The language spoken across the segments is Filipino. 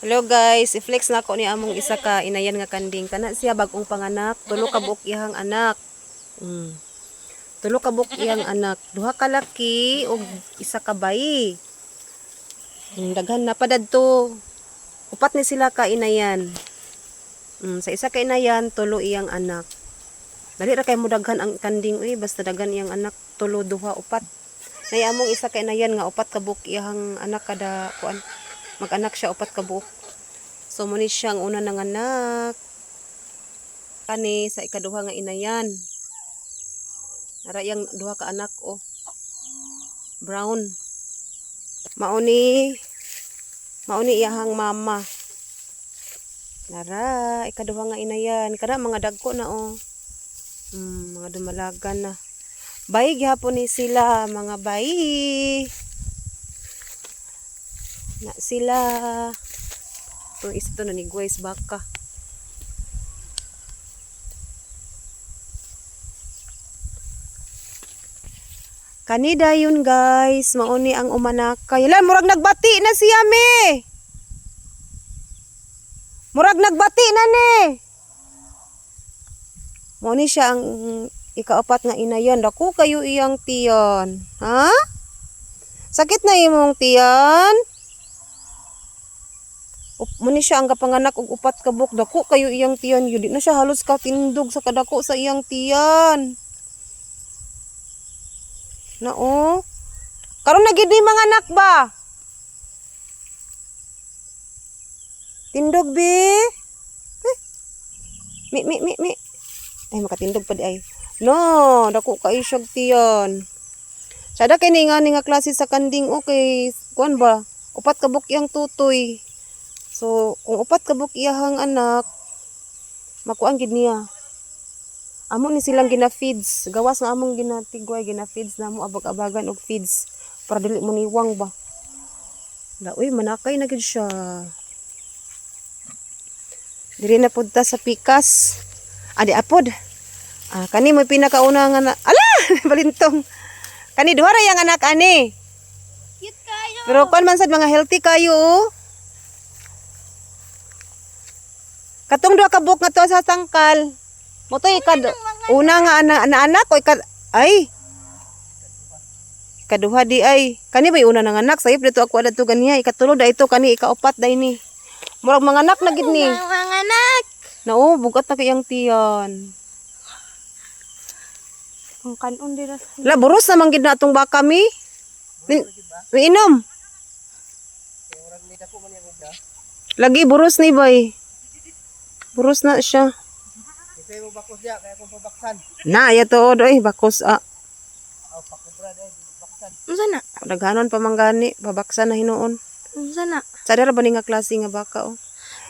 Hello guys, i-flex na ako ni among isa ka inayan nga kanding. Kana siya bagong panganak, tulo ka buok iyang anak. Tulo ka buok iyang anak, duha ka laki ug isa ka bayi. Daghan na padadto. Upat ni sila ka inayan. Sa isa ka inayan, tulo iyang anak. Dali ra kay mo daghan ang kanding basta daghan iyang anak, tulo duha upat. Nay among isa ka inayan nga upat ka buok iyang anak kada kuan. Mag-anak siya upat ka buok. So muni siyang una nang anak. Kani sa ikaduha nga inayan. Nara yang duha ka anak brown. Mauni iyahang mama. Nara ikaduha nga inayan. Kada mga dagko na mga dumalagan na. Bayi gihapon ni sila mga bayi. Na sila. Itong isa to nanigways baka. Kanida yun guys. Mauni ang umanakay. Yalan, murag nagbati na siya me. Murag nagbati na ni. Mauni siya ang ikaapat nga inayan. Dako kayo iyang tiyan. Ha? Sakit na imong tiyan? Muni siya ang kapanganak og upat ka buok. Dako kayo iyang tiyan. Yun, di na siya halos katindog sa kadako sa iyang tiyan. Karon na gid ni mga anak ba? Tindog bi. Mi. Ay makatindog pa di ay. No, dako kay syog tiyan. Sada kay ni nga klase sa kanding okay. Kuan ba? Upat ka buok iyang tutoy. So, kung upat ka buok iyahang anak, makuan gid niya. Amo ni silang gina-feeds. Gawas nga among ginatigway, gina-feeds na mo abag-abagan og feeds para dili mo niwang ba. Uy, manakay na gid siya. Diri na pud ta sa pikas. Adi apod. Kani mo pinakauna nga na. Ala, balintong. Kani duha ra yang anak ani. Cute kayo. Pero kuan man sad mga healthy kayo. Katong duha ka buok nga to sa tangkal. Motoy una nga anak ko ay. Ikaduha di ay. Kani bay una nang anak sayop dito ako adto ganiya. Ikatulo da ito kani ikaupat da ini. Murag mga anak na gid ni. Mga anak. Nao bugat na kayang tiyan. Ang kanon dira. La buros na man gid na atong baka mi. Inom. Lagi buros ni bay. Buros na siya. Kasi mo bakos diya kaya kung pabaksan. Na ya to oy bakos Pakubra dai baksan. Unsa na? Daghanon pa manggani babaksan na hinuon. Unsa na? Sadara ba ni nga klase nga baka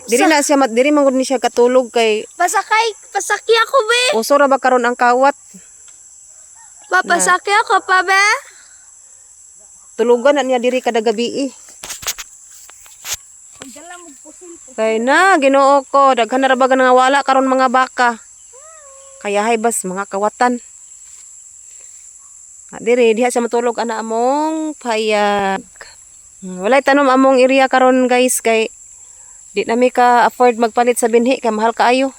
Diri na siya diri man gud ni siya katulog kay Pasaki ako be. uso ra ba karon ang kawat. Papasaki ako pa be. Tulugan na niya diri kada gabi. Kay na Ginoo ko daghan na ra ba nga wala karon mga baka. Kaya hay bas mga kawatan. Diri diha siya matulog ana among payag. Walay tanom among area karon guys kay di na mi ka afford magpalit sa binhi kay mahal kaayo.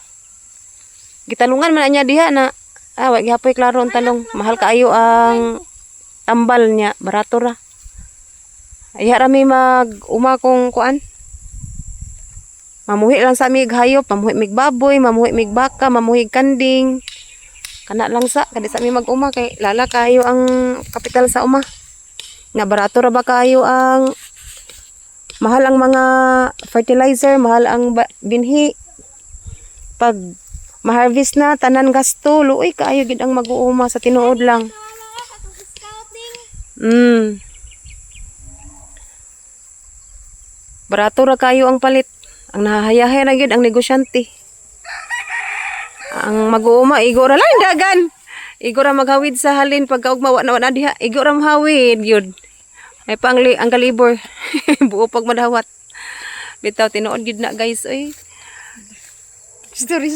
Gitalungan man niya diha na wa gihapoy klaro ang talong. Mahal kaayo ang tambal niya, barato ra. Iya ra mi mag-uma kong kuan. Mamuhi lang sa mig hayop, mamuhi mig baboy, mamuhi mig baka, mamuhi kanding. Kana lang sa kadi sa mi mag-uma kay lala kayo ang kapital sa uma. Nga barato ra ba kayo ang mahal ang mga fertilizer, mahal ang binhi. Pag ma-harvest na tanan gasto, luoy kaayo gid ang mag-uuma sa tinuod lang. Barato ra kayo ang palit. Ang nahahayahay na gid ang negosyante. Ang mag-uuma igo ra lang dagan. Igo ra maghawid sa halin pagkaugma wa na diha. Igo ra mahawid gyud. Ay pa ang kalibor. Buo pag madawat. Bitaw tinuod gid na guys oy. Story.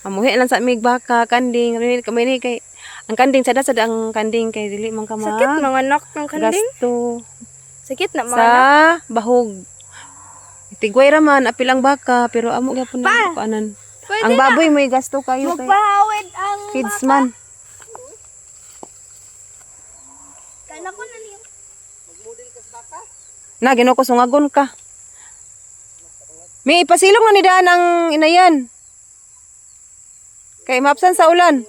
Mamuhi lang sa mig baka, kanding, kami ni kay ang kanding sada ang kanding kay dili man ka Sakit mga anak ng kanding. gasto Sakit na mga sa anak. bahog. Tigway raman, apil ang baka, pero amo gyapon na kuanan. Pwede Ang baboy may gasto kayo kay magpahawid ang feeds man. Kana ko na niyo. Na gino ko sungagon ka. May ipasilong na ni daan ang inayan. Kay mapsan sa ulan.